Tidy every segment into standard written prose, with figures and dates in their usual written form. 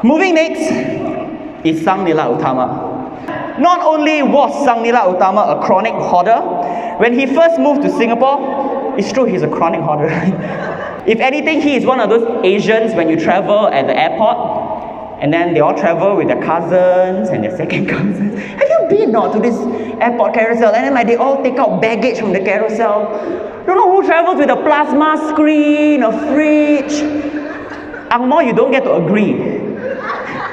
Moving next is Sang Nila Utama. Not only was Sang Nila Utama a chronic hoarder, when he first moved to Singapore, it's true he's a chronic hoarder. If anything, he is one of those Asians when you travel at the airport, and then they all travel with their cousins and their second cousins. Have you been to this airport carousel? And then they all take out baggage from the carousel. Don't know who travels with a plasma screen, a fridge. Ang Mo, you don't get to agree.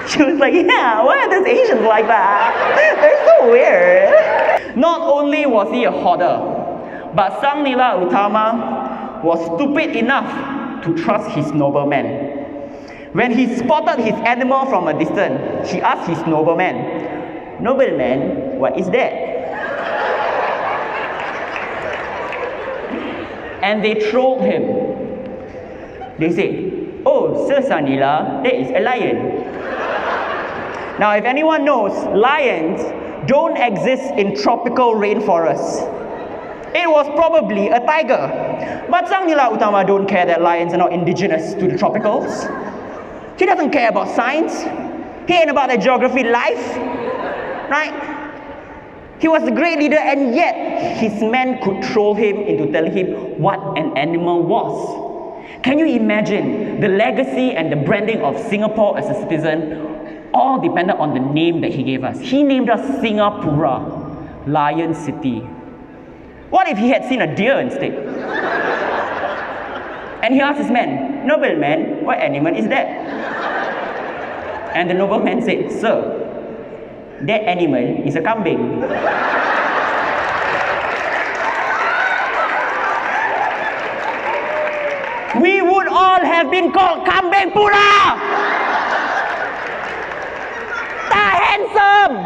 She was like, yeah, why are these Asians like that? They're so weird. Not only was he a hoarder, but Sang Nila Utama was stupid enough to trust his nobleman. When he spotted his animal from a distance, he asked his nobleman, "Nobleman, what is that?" And they trolled him. They said, "Oh, Sir Sang Nila, that is a lion." Now, if anyone knows, lions don't exist in tropical rainforests. It was probably a tiger. But Sang Nila Utama don't care that lions are not indigenous to the tropicals. He doesn't care about science. He ain't about the geography life. Right? He was a great leader, and yet his men could troll him into telling him what an animal was. Can you imagine the legacy and the branding of Singapore as a citizen all depended on the name that he gave us? He named us Singapura, Lion City. What if he had seen a deer instead? And he asked his men, "Nobleman, what animal is that?" And the nobleman said, "Sir, that animal is a kambing." We would all have been called Kambing Pura! Ta handsome!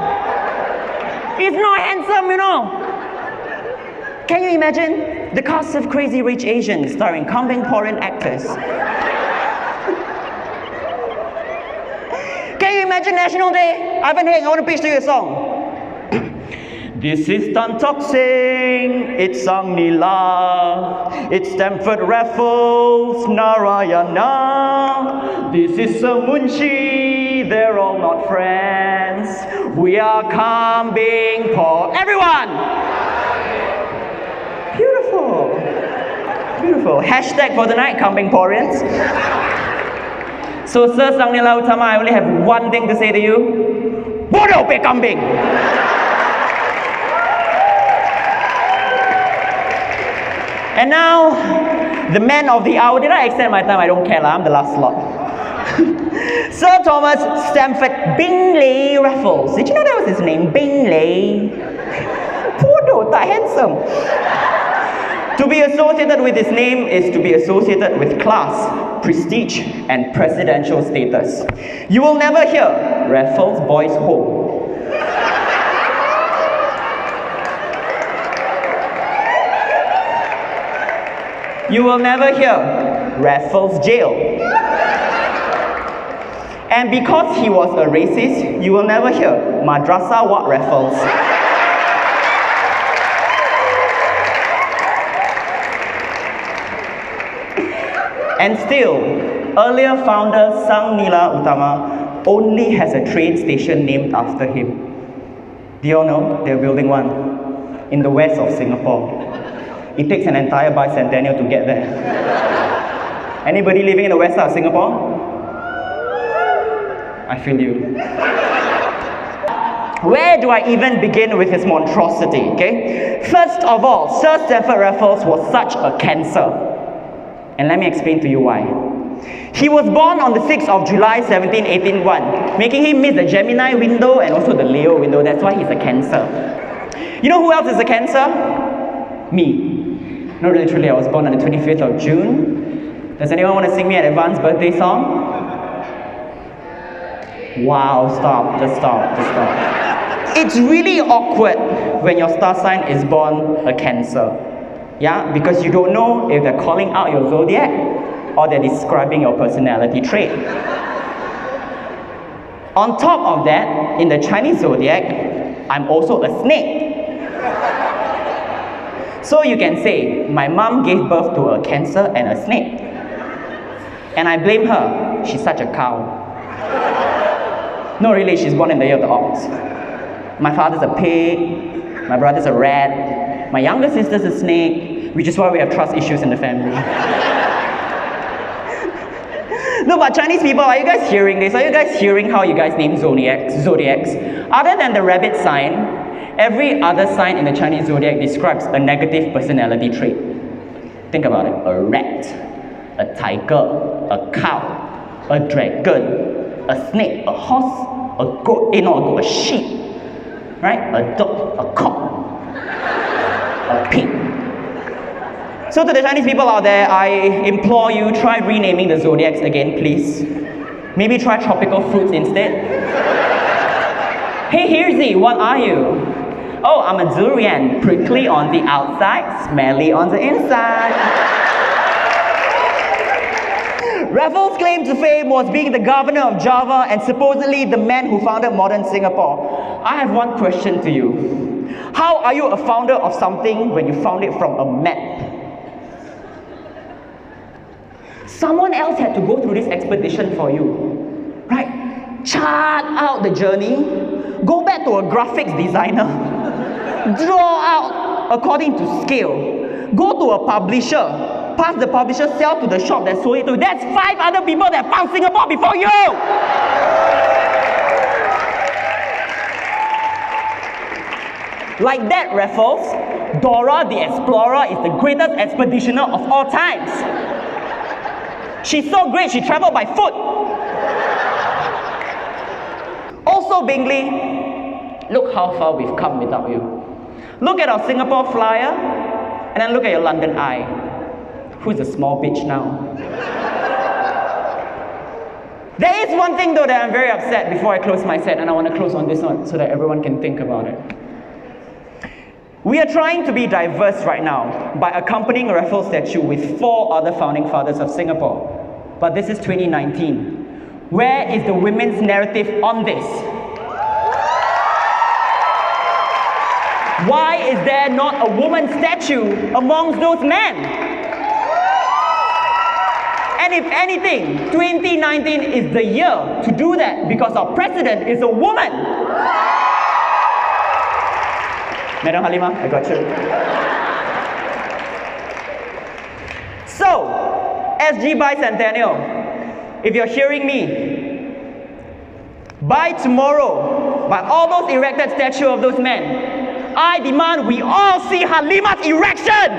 He's not handsome, you know. Can you imagine the cast of Crazy Rich Asians starring Kambing foreign actors? Can you imagine National Day? Ivan Heng, I want to pitch to you a song. This is Tan Tock Seng, it's Sang Nila, it's Stamford Raffles, Narayana. This is Sir Munshi, they're all not friends. We are Kambing Por. Everyone! Beautiful. Beautiful. Hashtag for tonight, Kambing Porians. So, Sir Sang Nila Utama, I only have one thing to say to you. Bodoh pe kambing! And now, the man of the hour. Did I extend my time? I don't care, I'm the last slot. Sir Thomas Stamford Bingley Raffles. Did you know that was his name? Bingley. Bodoh, tak handsome. To be associated with his name is to be associated with class, prestige, and presidential status. You will never hear Raffles Boys Home. You will never hear Raffles Jail. And because he was a racist, you will never hear Madrasah Wat Raffles. And still, earlier founder Sang Nila Utama only has a train station named after him. Do you all know? They're building one in the west of Singapore. It takes an entire Bicentennial to get there. Anybody living in the west side of Singapore? I feel you. Where do I even begin with his monstrosity, okay? First of all, Sir Stamford Raffles was such a cancer. And let me explain to you why. He was born on the 6th of July 1781, making him miss the Gemini window and also the Leo window. That's why he's a Cancer. You know who else is a Cancer? Me. Not literally, I was born on the 25th of June. Does anyone want to sing me an advanced birthday song? Wow, stop, just stop, just stop. It's really awkward when your star sign is born a Cancer. Yeah, because you don't know if they're calling out your zodiac or they're describing your personality trait. On top of that, in the Chinese zodiac, I'm also a snake. So you can say, my mom gave birth to a Cancer and a snake. And I blame her, she's such a cow. No, really, she's born in the year of the ox. My father's a pig, my brother's a rat, my younger sister's a snake, which is why we have trust issues in the family. No, but Chinese people, are you guys hearing this? Are you guys hearing how you guys name zodiacs? Other than the rabbit sign, every other sign in the Chinese zodiac describes a negative personality trait. Think about it. A rat, a tiger, a cow, a dragon, a snake, a horse, a goat, a sheep, right? A dog, a cock, a pig. So to the Chinese people out there, I implore you, try renaming the zodiacs again, please. Maybe try tropical fruits instead. Hey Hirzi, what are you? Oh, I'm a durian, prickly on the outside, smelly on the inside. Raffles' claim to fame was being the governor of Java and supposedly the man who founded modern Singapore. I have one question to you. How are you a founder of something when you found it from a map? Someone else had to go through this expedition for you, right? Chart out the journey, go back to a graphics designer, draw out according to scale, go to a publisher, pass the publisher, sell to the shop that sold it to you. That's 5 other people that found Singapore before you! Like that, Raffles, Dora the Explorer is the greatest expeditioner of all times. She's so great, she traveled by foot. Also, Bingley, look how far we've come without you. Look at our Singapore flyer, and then look at your London Eye. Who's a small bitch now? There is one thing though that I'm very upset before I close my set, and I want to close on this note so that everyone can think about it. We are trying to be diverse right now by accompanying a Raffles statue with 4 other founding fathers of Singapore. But this is 2019. Where is the women's narrative on this? Why is there not a woman statue amongst those men? And if anything, 2019 is the year to do that because our president is a woman. Madam Halima, I got you. So, SG Bicentennial, if you're hearing me, by tomorrow, by all those erected statues of those men, I demand we all see Halima's erection!